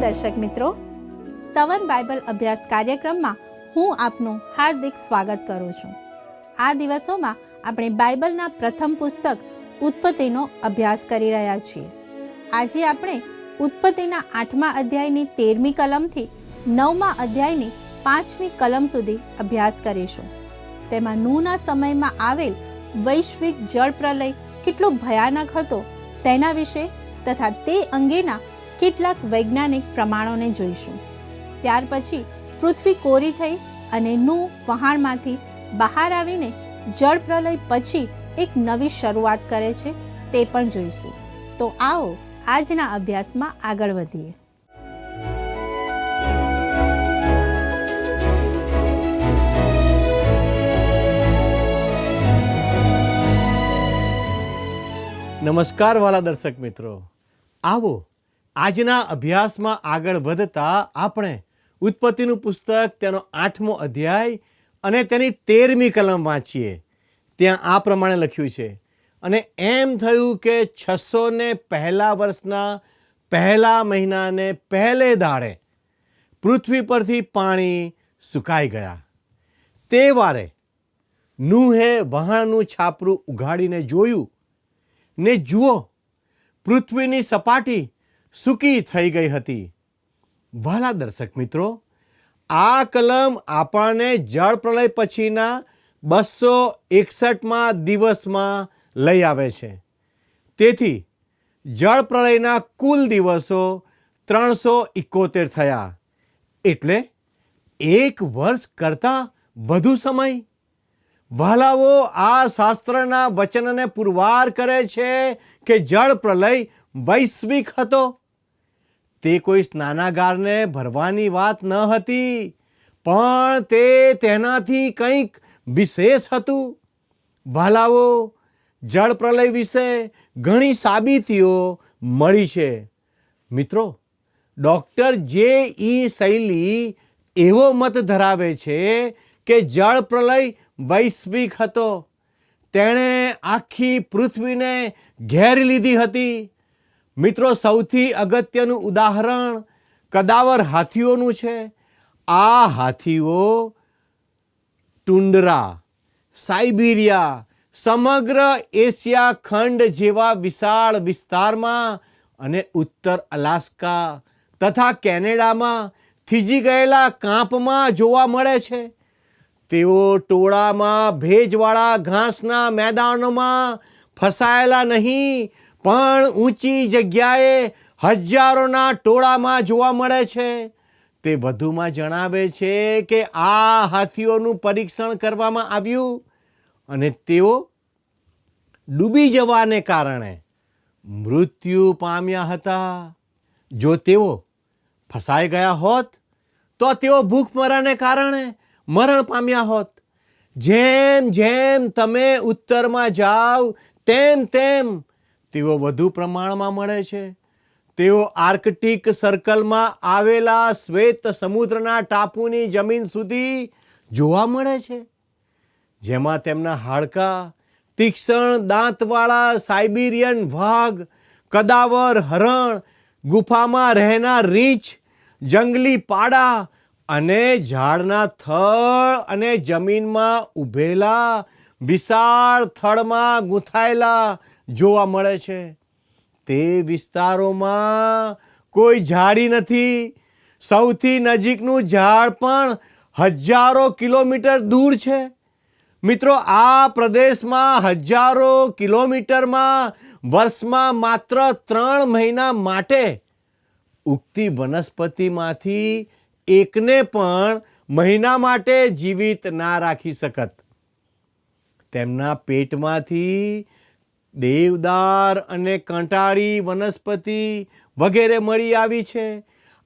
દર્શક મિત્રો, સ્તવન બાઇબલ અભ્યાસ કાર્યક્રમમાં હું આપનું હાર્દિક સ્વાગત કરું છું. આ દિવસોમાં આપણે બાઇબલના પ્રથમ પુસ્તક ઉત્પત્તિનો અભ્યાસ કરી રહ્યા છીએ. આજે આપણે ઉત્પત્તિના 8મા અધ્યાયની 13મી કલમથી 9મા અધ્યાયની 5મી કલમ સુધી અભ્યાસ કરીશું. તેમાં નૂહના સમયમાં આવેલ વૈશ્વિક જળ પ્રલય કેટલો ભયાનક હતો તેના વિશે તથા તે અંગેના કેટલાક વૈજ્ઞાનિક પ્રમાણોને જોઈશું. ત્યાર પછી પૃથ્વી કોરી થઈ અને નૂહ વહાણમાંથી બહાર આવીને જળ પ્રલય પછી એક નવી શરૂઆત કરે છે તે પણ જોઈશું. તો આવો આજના અભ્યાસમાં આગળ વધીએ. નમસ્કાર વાલા દર્શક મિત્રો, આવો આજના અભ્યાસમાં આગળ વધતા આપણે ઉત્પત્તિનું પુસ્તક તેનો 8મો અધ્યાય અને તેની 13મી કલમ વાંચીએ. ત્યાં આ પ્રમાણે લખ્યું છે, અને એમ થયું કે 601 વર્ષના પહેલા મહિનાને પહેલે દાડે પૃથ્વી પરથી પાણી સુકાઈ ગયા. તે વારે નૂહે વહાણનું છાપરું ઉઘાડીને જોયું ને જુઓ, પૃથ્વીની સપાટી સૂકી થઈ ગઈ હતી. વહાલા દર્શક મિત્રો, આ કલમ આપણને જળ પ્રલય પછીના 261મા દિવસમાં લઈ આવે છે. તેથી જળ પ્રલયના કુલ દિવસો 371 થયા, એટલે 1 વર્ષ કરતાં વધુ સમય. વહાલાઓ, આ શાસ્ત્રના વચનને પુરવાર કરે છે કે જળ પ્રલય વૈશ્વિક હતો. તે કોઈ સ્નાનાગારને ભરવાની વાત ન હતી, પણ તે તેનાથી કંઈક વિશેષ હતું. વહાલાઓ, જળ પ્રલય વિશે ઘણી સાબિતીઓ મળી છે. મિત્રો, ડૉક્ટર જે.ઈ. શૈલી એવો મત ધરાવે છે કે જળ પ્રલય વૈશ્વિક હતો. તેણે આખી પૃથ્વીને ઘેરી લીધી હતી. મિત્રો, સૌથી અગત્યનું ઉદાહરણ કદાવર હાથીઓનું છે. આ હાથીઓ ટુંડ્રા, સાઇબિરિયા, સમગ્ર એશિયા ખંડ જેવા વિશાળ વિસ્તારમાં અને ઉત્તર અલાસ્કા તથા કેનેડામાં થીજી ગયેલા કાંપમાં જોવા મળે છે. તેઓ ટોળામાં ભેજવાળા ઘાસના મેદાનોમાં ફસાયેલા નહીં, પણ ઊંચી જગ્યાએ હજારોના ટોળામાં જોવા મળે છે. તે વધુમાં જણાવે છે કે આ હાથીઓનું પરીક્ષણ કરવામાં આવ્યું અને તેઓ ડૂબી જવાને કારણે મૃત્યુ પામ્યા હતા. જો તેઓ ફસાઈ ગયા હોત તો તેઓ ભૂખમરાને કારણે મરણ પામ્યા હોત. જેમ જેમ તમે ઉત્તરમાં જાઓ તેમ તેમ તેઓ વધુ પ્રમાણમાં મળે છે. તેઓ આર્કટિક સર્કલમાં આવેલા શ્વેત સમુદ્રના ટાપુની જમીન સુધી જોવા મળે છે, જેમાં તેમના હાડકાં, તીક્ષ્ણ દાંતવાળા સાઇબિરિયન વાઘ, કદાવર હરણ, ગુફામાં રહેનાર રીંછ, જંગલી પાડા અને ઝાડના થડ અને જમીનમાં ઊભેલા વિશાળ થડમાં ગૂંથાયેલા જોવા મળે છે. તે વિસ્તારોમાં કોઈ ઝાડી નથી. સૌથી નજીકનું ઝાડ પણ હજારો કિલોમીટર દૂર છે. મિત્રો, આ પ્રદેશમાં હજારો કિલોમીટરમાં વર્ષમાં માત્ર 3 મહિના માટે ઉગતી વનસ્પતિમાંથી એકને પણ મહિના માટે જીવિત ના રાખી શકત. તેમના પેટમાંથી દેવદાર અને કંટાળી વનસ્પતિ વગેરે મળી આવી છે.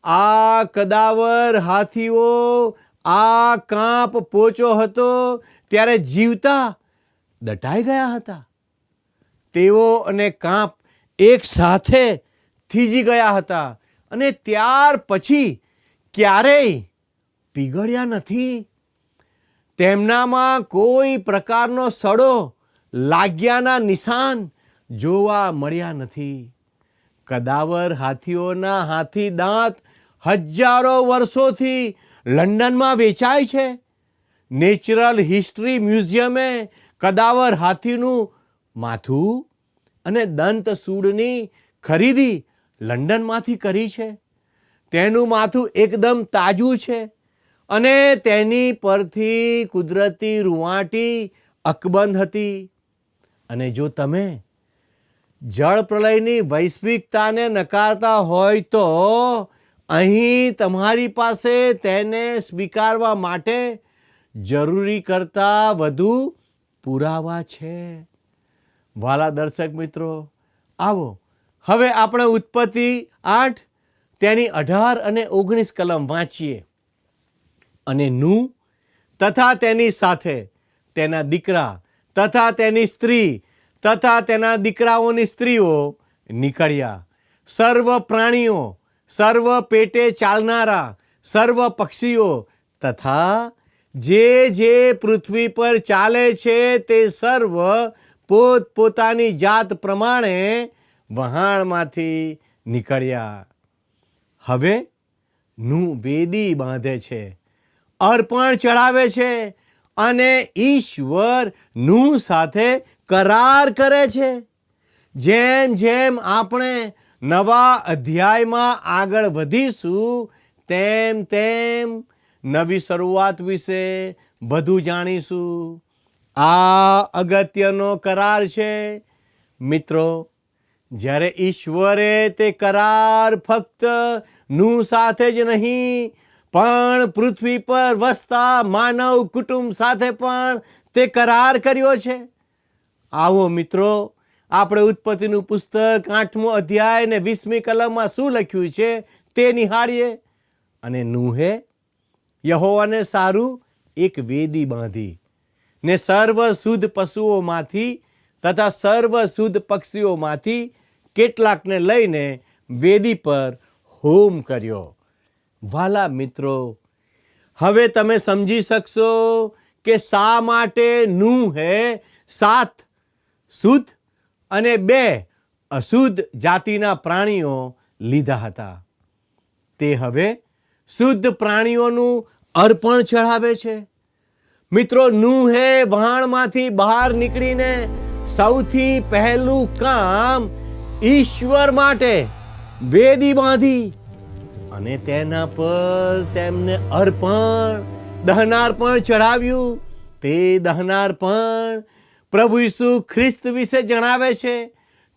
આ કદાવર હાથીઓ આ કાંપ પોચો હતો ત્યારે જીવતા દટાઈ ગયા હતા. તેઓ અને કાંપ એક સાથે થીજી ગયા હતા અને ત્યાર પછી ક્યારેય પીગળ્યા નથી. તેમનામાં કોઈ પ્રકારનો સડો લાગ્યાના નિશાન જોવા મળ્યા નથી. કદાવર હાથીઓના હાથી દાંત હજારો વર્ષોથી લંડનમાં વેચાય છે. નેચરલ હિસ્ટ્રી મ્યુઝિયમે કદાવર હાથીનું માથું અને દંતસૂળની ખરીદી લંડનમાંથી કરી છે. તેનું માથું એકદમ તાજું છે અને તેની પરથી કુદરતી રૂંવાટી અકબંધ હતી. અને જો તમે જળ પ્રલયની વૈશ્વિકતાને નકારતા હોય તો અહીં તમારી પાસે તેને સ્વીકારવા માટે જરૂરી કરતાં વધુ પુરાવા છે. વાલા દર્શક મિત્રો, આવો હવે આપણે ઉત્પત્તિ 8 તેની 18 અને 19 કલમ વાંચીએ. અને નૂહ તથા તેની સાથે તેના દીકરા તથા તેની સ્ત્રી તથા તેના દીકરાઓની સ્ત્રીઓ નીકળ્યા. સર્વ પ્રાણીઓ, સર્વ પેટે ચાલનારા, સર્વ પક્ષીઓ તથા જે પૃથ્વી પર ચાલે છે તે સર્વ પોતપોતાની જાત પ્રમાણે વહાણમાંથી નીકળ્યા. હવે નૂહ વેદી બાંધે છે, અર્પણ ચડાવે છે અને ઈશ્વર નૂહ સાથે કરાર કરે છે. જેમ જેમ આપણે નવા અધ્યાયમાં આગળ વધીશું તેમ તેમ નવી શરૂઆત વિશે વધુ જાણીશું. આ અગત્યનો કરાર છે મિત્રો. જ્યારે ઈશ્વરે તે કરાર ફક્ત નૂહ સાથે જ નહીં પણ પૃથ્વી પર વસતા માનવ કુટુંબ સાથે પણ તે કરાર કર્યો છે. આવો મિત્રો, આપણે ઉત્પત્તિનું પુસ્તક 8મો અધ્યાય ને 20મી કલમમાં શું લખ્યું છે તે નિહાળીએ. અને નૂહે યહોવાને સારું એક વેદી બાંધી ને સર્વ શુદ્ધ પશુઓમાંથી તથા સર્વ શુદ્ધ પક્ષીઓમાંથી કેટલાકને લઈને વેદી પર હોમ કર્યો. વાલા મિત્રો, હવે તમે સમજી શકશો કે શા માટે નૂહે 7 શુદ્ધ અને 2 અશુદ્ધ જાતિના પ્રાણીઓ લીધા હતા. તે હવે શુદ્ધ પ્રાણીઓનું અર્પણ ચઢાવે છે. મિત્રો, નૂહે વહાણમાંથી બહાર નીકળીને સૌથી પહેલું કામ ઈશ્વર માટે વેદી બાંધી અને તેના પર તેમને અર્પણ દહનાર્પણ ચઢાવ્યું. તે દહનાર્પણ પ્રભુ ઈસુ ખ્રિસ્ત વિશે જણાવે છે.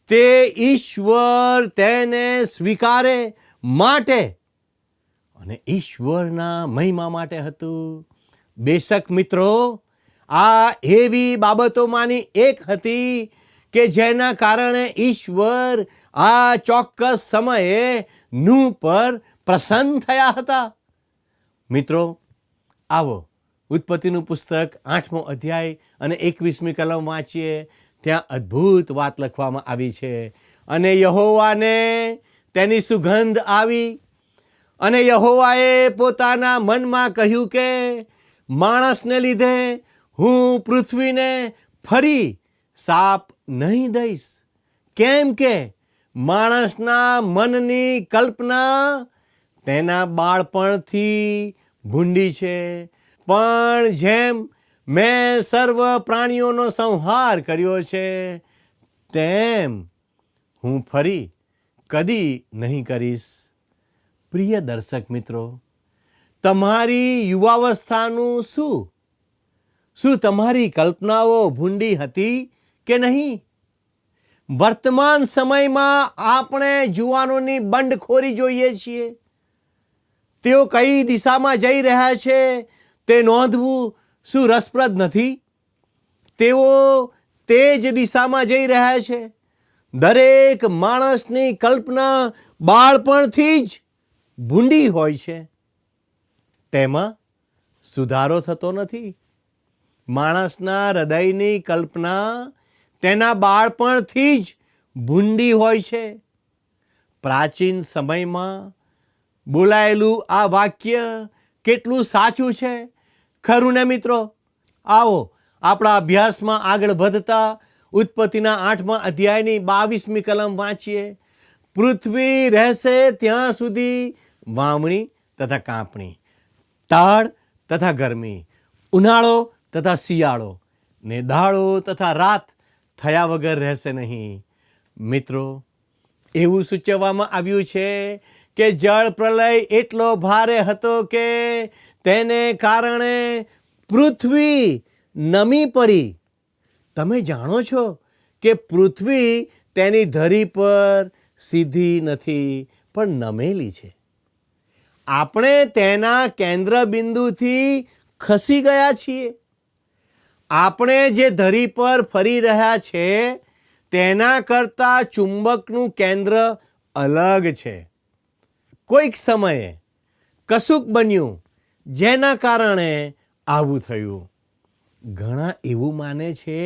તે ઈશ્વર તેને સ્વીકારે માટે અને ઈશ્વરના મહિમા માટે હતું. બેશક મિત્રો, આ એવી બાબતોમાંની એક હતી કે જેના કારણે ઈશ્વર આ ચોક્કસ સમયે નૂહ પર પ્રસન્ન થયા હતા. મિત્રો, આવો ઉત્પત્તિનું પુસ્તક 8મો અધ્યાય અને 21મી કલમ વાંચીએ. ત્યાં અદ્ભુત વાત લખવામાં આવી છે. અને યહોવાને તેની સુગંધ આવી અને યહોવાએ પોતાના મનમાં કહ્યું કે માણસને લીધે હું પૃથ્વીને ફરી શાપ નહીં દઈશ, કેમ કે માણસના મનની કલ્પના તેના બાળપણથી ભૂંડી છે. પણ જેમ મેં સર્વ પ્રાણીઓનો સંહાર કર્યો છે તેમ હું ફરી કદી નહીં કરીશ. પ્રિય દર્શક મિત્રો, તમારી યુવાવસ્થાનું શું તમારી કલ્પનાઓ ભૂંડી હતી કે નહીં? વર્તમાન સમયમાં આપણે જુવાનોની બંડખોરી જોઈએ છીએ. તેઓ કઈ દિશામાં જઈ રહ્યા છે તે નોંધવું શું રસપ્રદ નથી? તેઓ તે જ દિશામાં જઈ રહ્યા છે. દરેક માણસની કલ્પના બાળપણથી જ ભૂંડી હોય છે. તેમાં સુધારો થતો નથી. માણસના હૃદયની કલ્પના તેના બાળપણથી જ ભૂંડી હોય છે. પ્રાચીન સમયમાં બોલાયેલું આ વાક્ય કેટલું સાચું છે, ખરું ને મિત્રો? આવો આપણા અભ્યાસમાં આગળ વધતા ઉત્પત્તિના 8મા અધ્યાયની 22મી કલમ વાંચીએ. પૃથ્વી રહેશે ત્યાં સુધી વાવણી તથા કાપણી, ટાળ તથા ગરમી, ઉનાળો તથા શિયાળો, ને દાડો તથા રાત થયા વગર રહેશે નહીં. મિત્રો, એવું સૂચવવામાં આવ્યું છે કે જળ પ્રલય એટલો ભારે હતો કે તેને કારણે પૃથ્વી નમી પડી. તમે જાણો છો કે પૃથ્વી તેની ધરી પર સીધી નથી પણ નમેલી છે. આપણે તેના કેન્દ્ર બિંદુથી ખસી ગયા છીએ. આપણે જે ધરી પર ફરી રહ્યા છે તેના કરતાં ચુંબકનું કેન્દ્ર અલગ છે. કોઈક સમયે કશુંક બન્યું જેના કારણે આવું થયું. ઘણા એવું માને છે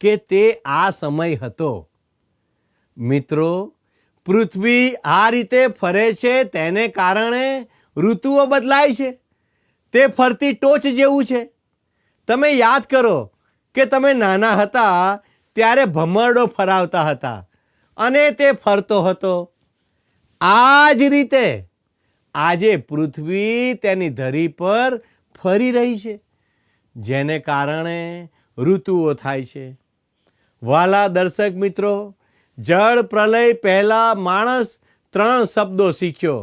કે તે આ સમય હતો. મિત્રો, પૃથ્વી આ રીતે ફરે છે તેને કારણે ઋતુઓ બદલાય છે. તે ફરતી ટોચ જેવું છે. તમે યાદ કરો કે તમે નાના હતા ત્યારે ભમરડો ફરાવતા હતા અને તે ફરતો હતો. આ જ રીતે આજે પૃથ્વી તેની ધરી પર ફરી રહી છે, જેને કારણે ઋતુઓ થાય છે. વાલા દર્શક મિત્રો, જળ પ્રલય પહેલા માણસ 3 શબ્દો શીખ્યો.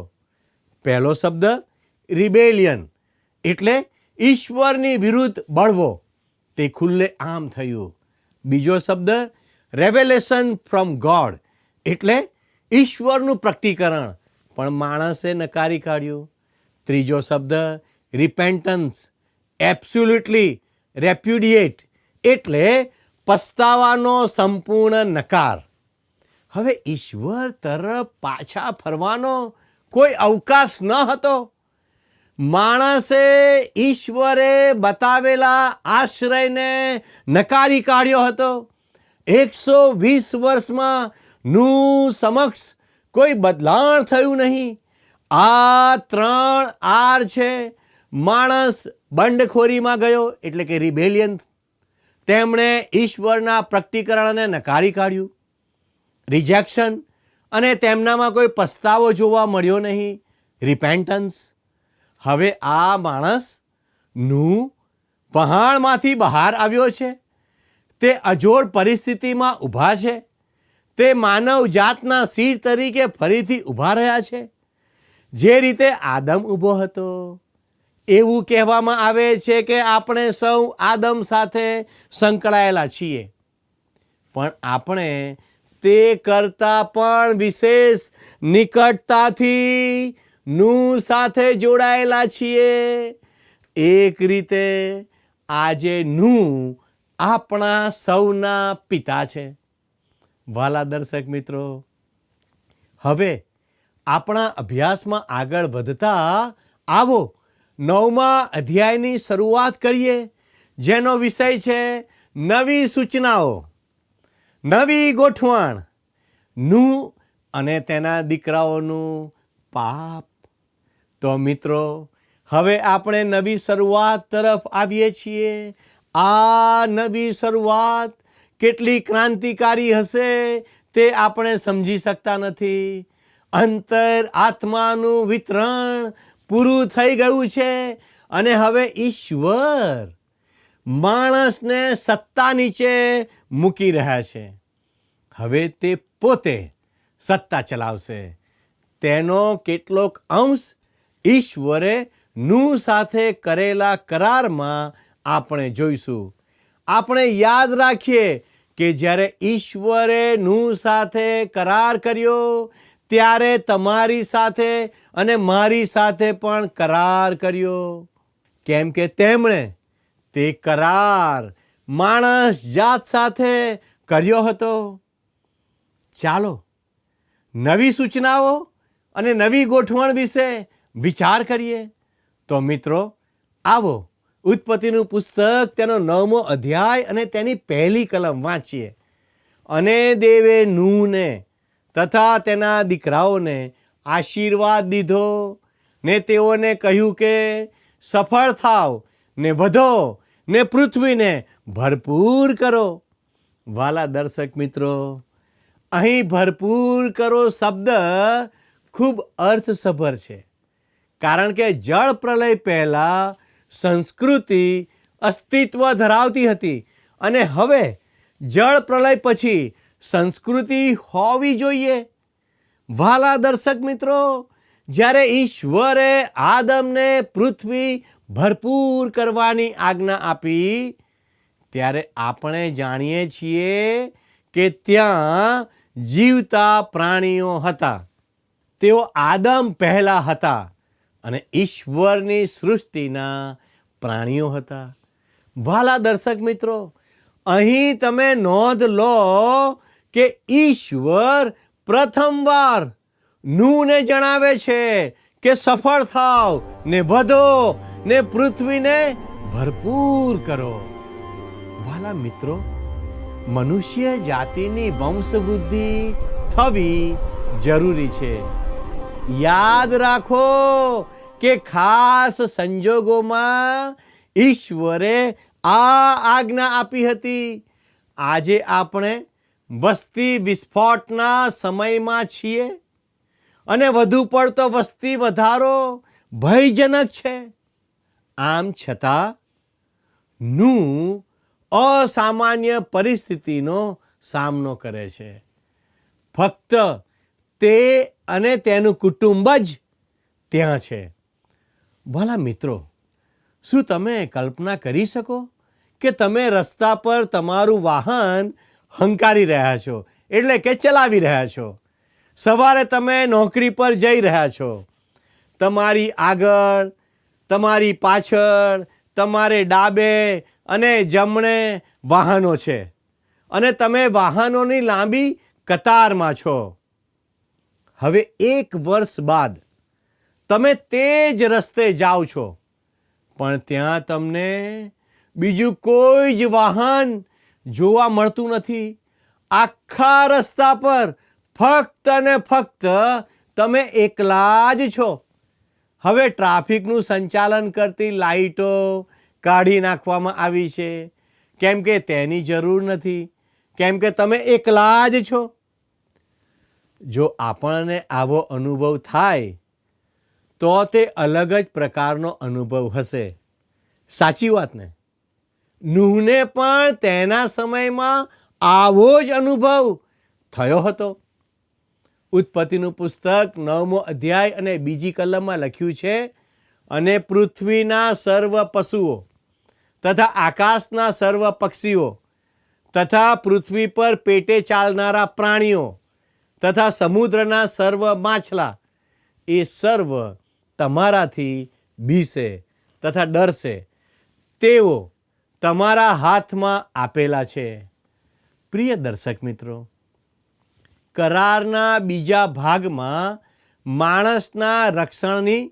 પહેલો શબ્દ રિબેલિયન એટલે ઈશ્વરની વિરુદ્ધ બળવો, તે ખુલ્લે આમ થયું. બીજો શબ્દ રેવેલેશન ફ્રોમ ગોડ એટલે ઈશ્વરનું પ્રકટીકરણ, પણ માણસે નકારી કાઢ્યું. ત્રીજો શબ્દ રિપેન્ટન્સ એબ્સોલ્યુટલી રેપ્યુડિએટ એટલે પસ્તાવાનો સંપૂર્ણ નકાર. હવે ઈશ્વર તરફ પાછા ફરવાનો કોઈ અવકાશ ન હતો. માણસે ઈશ્વરે બતાવેલા આશ્રયને નકારી કાઢ્યો હતો. 120 વર્ષમાં નૂહ સમક્ષ કોઈ બદલાણ થયું નહીં. આ 3 આર છે. માણસ બંડખોરીમાં ગયો એટલે કે રિબેલિયન. તેમણે ઈશ્વરના પ્રકટીકરણને નકારી કાઢ્યું, રિજેક્શન, અને તેમનામાં કોઈ પસ્તાવો જોવા મળ્યો નહીં, રિપેન્ટન્સ. હવે આ માણસ નૂહ વહાણમાંથી બહાર આવ્યો છે. તે અજોડ પરિસ્થિતિમાં ઊભા છે. તે માનવ જાતના શિર તરીકે ફરીથી ઊભા રહ્યા છે. જે રીતે આદમ ઊભો હતો. એવું કહેવામાં આવે છે કે આપણે સૌ આદમ સાથે સંકળાયેલા છીએ, પણ આપણે તે કરતાં પણ વિશેષ નિકટતાથી નૂહ સાથે જોડાયેલા છીએ. એક રીતે આજે નૂહ આપણા સૌના પિતા છે. વાલા દર્શક મિત્રો, હવે આપણા અભ્યાસમાં આગળ વધતા આવો 9મા અધ્યાયની શરૂઆત કરીએ, જેનો વિષય છે નવી સૂચનાઓ, નવી ગોઠવણ, નૂહ અને તેના દીકરાઓનું પાપ. તો મિત્રો, હવે આપણે નવી શરૂઆત તરફ આવીએ છીએ. આ નવી શરૂઆત કેટલી ક્રાંતિકારી હશે તે આપણે સમજી શકતા નથી. અંતર આત્માનું વિતરણ પૂરું થઈ ગયું છે અને હવે ઈશ્વર માણસને સત્તા નીચે મૂકી રહ્યા છે. હવે તે પોતે સત્તા ચલાવશે. તેનો કેટલોક અંશ ઈશ્વરે નૂહ સાથે કરેલા કરારમાં આપણે જોઈશું. આપણે યાદ રાખીએ કે જ્યારે ઈશ્વરે નૂહ સાથે કરાર કર્યો ત્યારે તમારી સાથે અને મારી સાથે પણ કરાર કર્યો, કેમ કે તેમણે તે કરાર માણસ જાત સાથે કર્યો હતો. ચાલો નવી સૂચનાઓ અને નવી ગોઠવણ વિશે વિચાર કરીએ. તો મિત્રો, આવો ઉત્પત્તિનું પુસ્તક તેનો 9મો અધ્યાય અને તેની પહેલી કલમ વાંચીએ. અને દેવે નૂહને તથા તેના દીકરાઓને આશીર્વાદ દીધો ને તેઓને કહ્યું કે સફળ થાવ ને વધો ને પૃથ્વીને ભરપૂર કરો. વાલા દર્શક મિત્રો, અહીં ભરપૂર કરો શબ્દ ખૂબ અર્થસભર છે. કારણ કે જળ પ્રલય પહેલાં સંસ્કૃતિ અસ્તિત્વ ધરાવતી હતી અને હવે જળ પ્રલય પછી સંસ્કૃતિ હોવી જોઈએ. વાલા દર્શક મિત્રો, જ્યારે ઈશ્વરે આદમને પૃથ્વી ભરપૂર કરવાની આજ્ઞા આપી ત્યારે આપણે જાણીએ છીએ કે ત્યાં જીવતા પ્રાણીઓ હતા. તેઓ આદમ પહેલા હતા અને ઈશ્વરની સૃષ્ટિના પ્રાણીઓ હતા. વાલા દર્શક મિત્રો, અહીં તમે નોંધ લો કે ઈશ્વર પ્રથમવાર નૂહને જણાવે છે કે સફળ થાવ ને વધો ને પૃથ્વીને ભરપૂર કરો. વાલા મિત્રો, મનુષ્ય જાતિની વંશવૃદ્ધિ થવી જરૂરી છે. યાદ રાખો કે ખાસ સંજોગોમાં ઈશ્વરે આ આજ્ઞા આપી હતી. આજે આપણે વસ્તી વિસ્ફોટના સમયમાં છીએ અને વધુ પડતો વસ્તી વધારો ભયજનક છે. આમ છતાં નૂહ અસામાન્ય પરિસ્થિતિનો સામનો કરે છે. ફક્ત તે અને તેનું કુટુંબ જ ત્યાં છે. ભલા મિત્રો, શું તમે કલ્પના કરી શકો કે તમે રસ્તા પર તમારું વાહન હંકારી રહ્યા છો, એટલે કે ચલાવી રહ્યા છો. સવારે તમે નોકરી પર જઈ રહ્યા છો. તમારી આગળ, તમારી પાછળ, તમારે ડાબે અને જમણે વાહનો છે અને તમે વાહનોની લાંબી કતારમાં છો. હવે 1 વર્ષ બાદ તમે તે જ રસ્તે જાઓ છો, પણ ત્યાં તમને બીજું કોઈ જ વાહન જોવા મળતું નથી. આખા રસ્તા પર ફક્ત ને ફક્ત તમે એકલા જ છો. હવે ટ્રાફિકનું સંચાલન કરતી લાઇટો કાઢી નાખવામાં આવી છે, કેમ કે તેની જરૂર નથી, કેમ કે તમે એકલા જ છો. જો આપણને આવો અનુભવ થાય તો તે અલગ જ પ્રકારનો અનુભવ હશે. સાચી વાત ને? નૂહને પણ તેના સમયમાં આવો જ અનુભવ થયો હતો. ઉત્પત્તિનું પુસ્તક 9મો અધ્યાય અને 2જી કલમમાં લખ્યું છે, અને પૃથ્વીના સર્વ પશુઓ તથા આકાશના સર્વ પક્ષીઓ તથા પૃથ્વી પર પેટે ચાલનારા પ્રાણીઓ તથા સમુદ્રના સર્વ માછલા એ સર્વ તમારાથી બીસે તથા ડરશે. તેઓ તમારા હાથમાં આપેલા છે. પ્રિય દર્શક મિત્રો, કરારના બીજા ભાગમાં માણસના રક્ષણની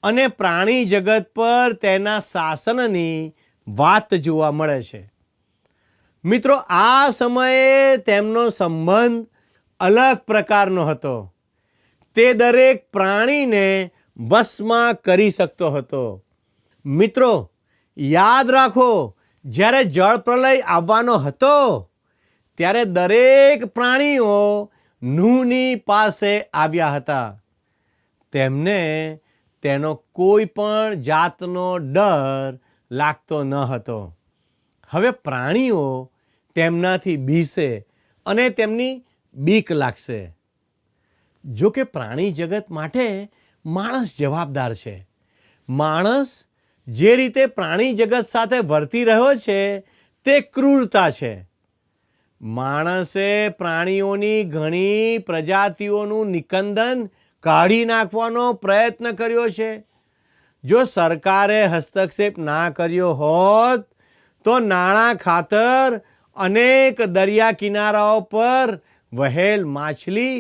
અને પ્રાણી જગત પર તેના શાસનની વાત જોવા મળે છે. મિત્રો, આ સમયે તેમનો સંબંધ અલગ પ્રકારનો હતો. તે દરેક પ્રાણીને વશમાં કરી શકતો હતો. મિત્રો, યાદ રાખો, જ્યારે જળ પ્રલય આવવાનો હતો ત્યારે દરેક પ્રાણીઓ નૂહની પાસે આવ્યા હતા. તેમને તેનો કોઈ પણ જાતનો ડર લાગતો ન હતો. હવે પ્રાણીઓ તેમનાથી બીશે અને તેમની બીક લાગશે. જો કે પ્રાણી જગત માટે માણસ જવાબદાર છે. માણસ જે રીતે પ્રાણી જગત સાથે વર્તી રહ્યો છે તે ક્રૂરતા છે. માણસે પ્રાણીઓની ઘણી પ્રજાતિઓનું નિકંદન કાઢી નાખવાનો પ્રયત્ન કર્યો છે. જો સરકારે હસ્તક્ષેપ ના કર્યો હોત તો નાણાં ખાતર અનેક દરિયા કિનારાઓ પર વહેલ માછલી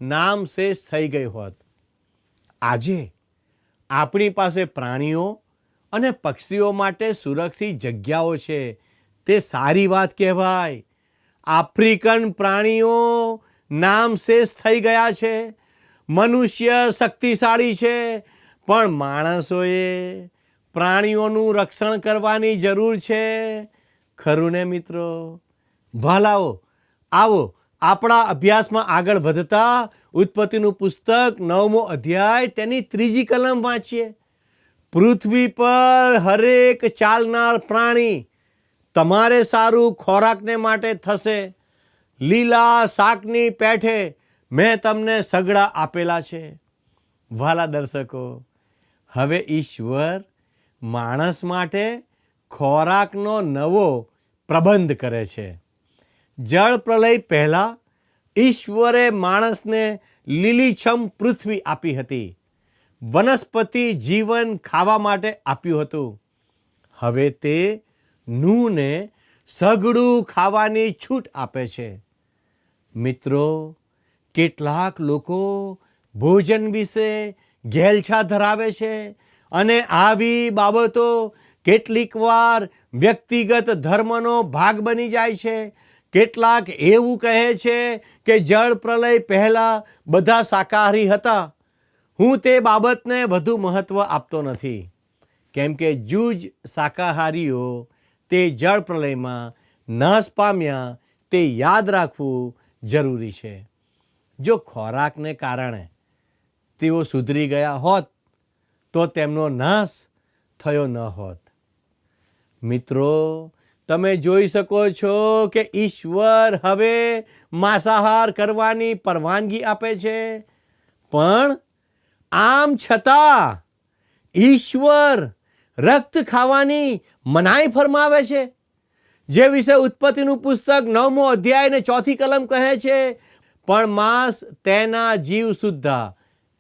નામશેષ થઈ ગઈ હોત. આજે આપણી પાસે પ્રાણીઓ અને પક્ષીઓ માટે સુરક્ષિત જગ્યાઓ છે. તે સારી વાત કહેવાય. આફ્રિકન પ્રાણીઓ નામશેષ થઈ ગયા છે. મનુષ્ય શક્તિશાળી છે, પણ માણસોએ પ્રાણીઓનું રક્ષણ કરવાની જરૂર છે. ખરું ને મિત્રો? વાલાઓ, આવો આપણા અભ્યાસમાં આગળ વધતા ઉત્પત્તિનું પુસ્તક 9મો અધ્યાય તેની 3જી કલમ વાંચીએ. પૃથ્વી પર હરેક ચાલનાર પ્રાણી તમારે સારું ખોરાકને માટે થશે. લીલા શાકની પેઠે મેં તમને સગડા આપેલા છે. વાલા દર્શકો, હવે ઈશ્વર માણસ માટે ખોરાકનો નવો પ્રબંધ કરે છે. જળ પ્રલય પહેલાં ઈશ્વરે માણસને લીલીછમ પૃથ્વી આપી હતી. વનસ્પતિ જીવન ખાવા માટે આપ્યું હતું. હવે તે નૂહને સઘળું ખાવાની છૂટ આપે છે. મિત્રો, કેટલાક લોકો ભોજન વિશે ઘેલછા ધરાવે છે અને આવી બાબતો કેટલીક વાર વ્યક્તિગત ધર્મનો ભાગ બની જાય છે. કેટલાક એવું કહે છે કે જળ પ્રલય પહેલાં બધા શાકાહારી હતા. હું તે બાબતને વધુ મહત્ત્વ આપતો નથી, કેમ કે જૂજ શાકાહારીઓ તે જળ પ્રલયમાં નાશ પામ્યા તે યાદ રાખવું જરૂરી છે. જો ખોરાકને કારણે તેઓ સુધરી ગયા હોત તો તેમનો નાશ થયો ન હોત. મિત્રો, તમે જોઈ શકો છો કે ઈશ્વર હવે માંસાહાર કરવાની પરવાનગી આપે છે, પણ આમ છતાં ઈશ્વર રક્ત ખાવાની મનાઈ ફરમાવે છે, જે વિશે ઉત્પત્તિનું પુસ્તક 9મો અધ્યાય ને 4થી કલમ કહે છે. પણ માંસ તેના જીવ સુદ્ધા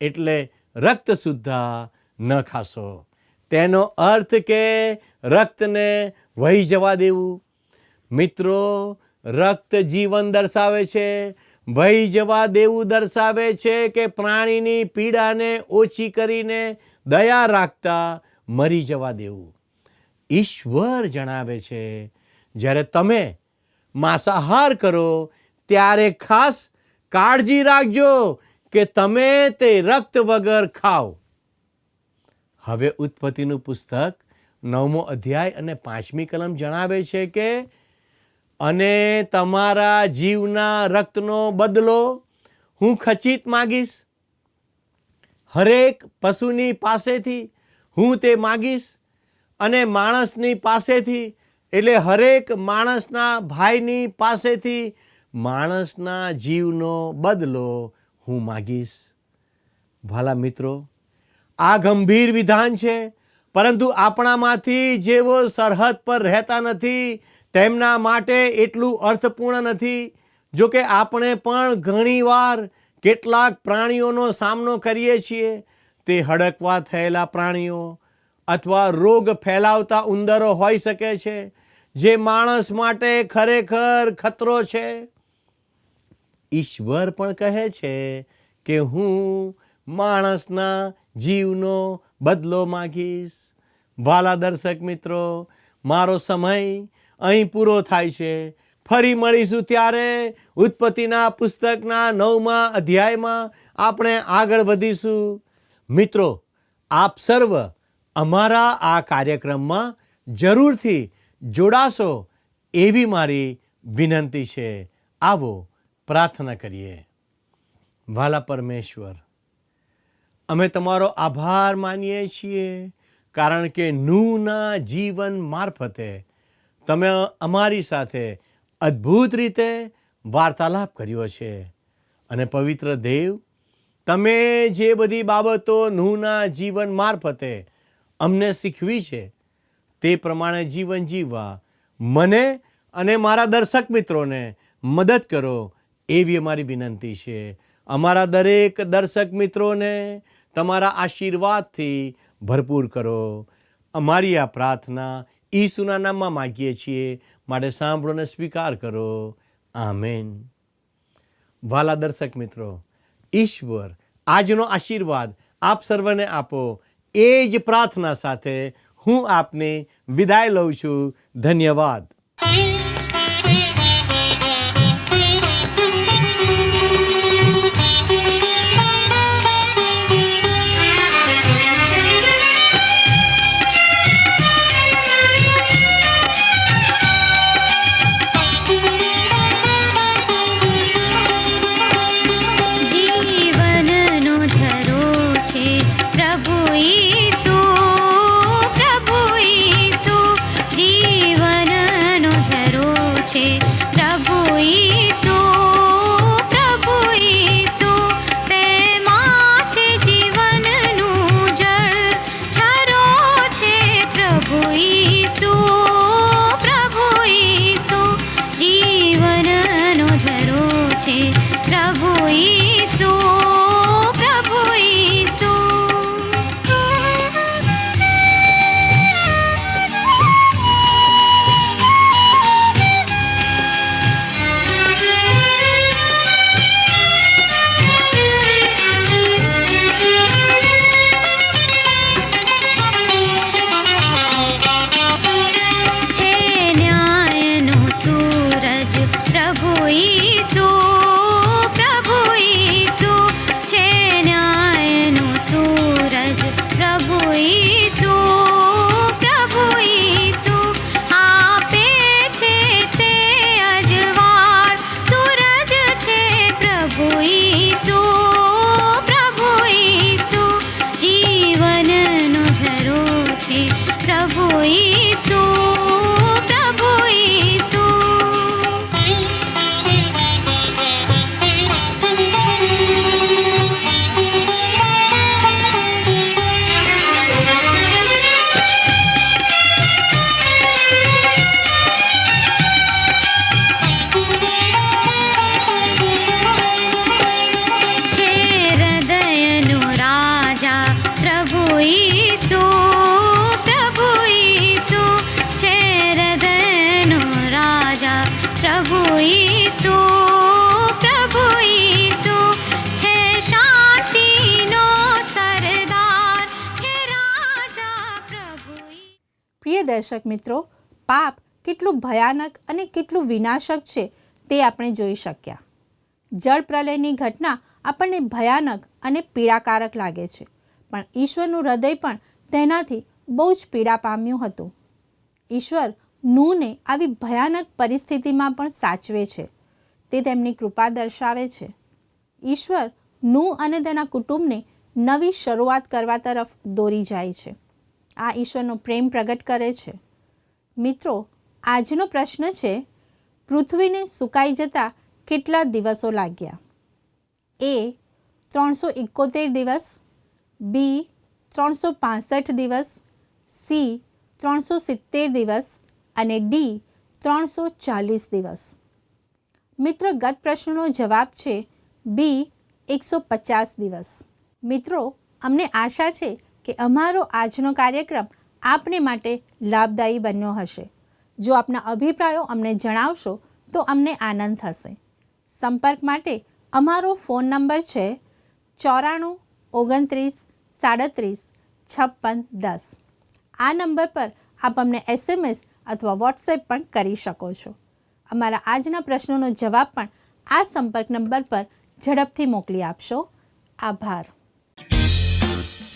એટલે રક્ત સુદ્ધા ન ખાશો. તેનો અર્થ કે રક્તને વહી જવા દેવું. મિત્રો, રક્ત જીવન દર્શાવે છે. વહી જવા દેવું દર્શાવે છે કે પ્રાણીની પીડાને ઓછી કરીને દયા રાખતા મરી જવા દેવું. ઈશ્વર જણાવે છે, જ્યારે તમે માંસાહાર કરો ત્યારે ખાસ કાળજી રાખજો કે તમે તે રક્ત વગર ખાઓ. હવે ઉત્પત્તિનું પુસ્તક 9મો અધ્યાય અને 5મી કલમ જણાવે છે કે અને તમારા જીવના રક્તનો બદલો હું ખચિત માગીશ. હરેક પશુની પાસેથી હું તે માગીશ અને માણસની પાસેથી એટલે હરેક માણસના ભાઈની પાસેથી માણસના જીવનો બદલો હું માગીશ. વાલા મિત્રો, આ ગંભીર વિધાન છે, પરંતુ આપણામાંથી જેઓ સરહદ પર રહેતા નથી તેમના માટે એટલું અર્થપૂર્ણ નથી. જો કે આપણે પણ ઘણીવાર કેટલાક પ્રાણીઓનો સામનો કરીએ છીએ. તે હડકવા થયેલા પ્રાણીઓ અથવા રોગ ફેલાવતા ઉંદરો હોઈ શકે છે, જે માણસ માટે ખરેખર ખતરો છે. ઈશ્વર પણ કહે છે કે હું માણસના જીવનો બદલો માગીશ. વાલા દર્શક મિત્રો, મારો સમય અહીં પૂરો થાય છે. ફરી મળીશું ત્યારે ઉત્પત્તિના પુસ્તકના 9મા અધ્યાયમાં આપણે આગળ વધીશું. મિત્રો, આપ સર્વ અમારા આ કાર્યક્રમમાં જરૂરથી જોડાશો એવી મારી વિનંતી છે. આવો પ્રાર્થના કરીએ. વાલા પરમેશ્વર, અમે તમારો આભાર માનીએ છીએ, કારણ કે નૂહના જીવન મારફતે તમે અમારી સાથે અદ્ભુત રીતે વાર્તાલાપ કર્યો છે. અને પવિત્ર દેવ, તમે જે બધી બાબતો નૂહના જીવન મારફતે અમને શીખવી છે તે પ્રમાણે જીવન જીવવા મને અને મારા દર્શક મિત્રોને મદદ કરો એવી અમારી વિનંતી છે. અમારા દરેક દર્શક મિત્રોને તમારા આશીર્વાદથી ભરપૂર કરો. અમારી આ પ્રાર્થના ઈસુના નામમાં માગીએ છીએ, માટે સાંભળો ને સ્વીકાર કરો. આમેન. વાલા દર્શક મિત્રો, ઈશ્વર આજનો આશીર્વાદ આપ સર્વને આપો એ જ પ્રાર્થના સાથે હું આપને વિદાય લઉં છું. ધન્યવાદ. દર્શક મિત્રો, પાપ કેટલું ભયાનક અને કેટલું વિનાશક છે તે આપણે જોઈ શક્યા. જળ પ્રલયની ઘટના આપણને ભયાનક અને પીડાકારક લાગે છે, પણ ઈશ્વરનું હૃદય પણ તેનાથી બહુ જ પીડા પામ્યું હતું. ઈશ્વર નૂહને આવી ભયાનક પરિસ્થિતિમાં પણ સાચવે છે. તે તેમની કૃપા દર્શાવે છે. ઈશ્વર નૂહ અને તેના કુટુંબને નવી શરૂઆત કરવા તરફ દોરી જાય છે. આ ઈશ્વરનો પ્રેમ પ્રગટ કરે છે. મિત્રો, આજનો પ્રશ્ન છે, પૃથ્વીને સુકાઈ જતા કેટલા દિવસો લાગ્યા? એ 371 દિવસ, બી 365 દિવસ, સી 370 દિવસ અને ડી 340 દિવસ. મિત્રો, ગત પ્રશ્નનો જવાબ છે બી 150 દિવસ. મિત્રો, અમને આશા છે કે અમારો આજનો કાર્યક્રમ આપને માટે લાભદાયી બન્યો હશે. જો આપના અભિપ્રાયો અમને જણાવશો તો અમને આનંદ થશે. સંપર્ક માટે અમારો ફોન નંબર છે 94 29 37 56 10. આ નંબર પર આપ અમને SMS અથવા વોટ્સએપ પણ કરી શકો છો. અમારા આજના પ્રશ્નોનો જવાબ પણ આ સંપર્ક નંબર પર ઝડપથી મોકલી આપશો. આભાર.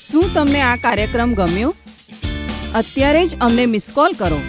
શું તમને આ કાર્યક્રમ ગમ્યો? અત્યારે જ અમને મિસ કોલ કરો.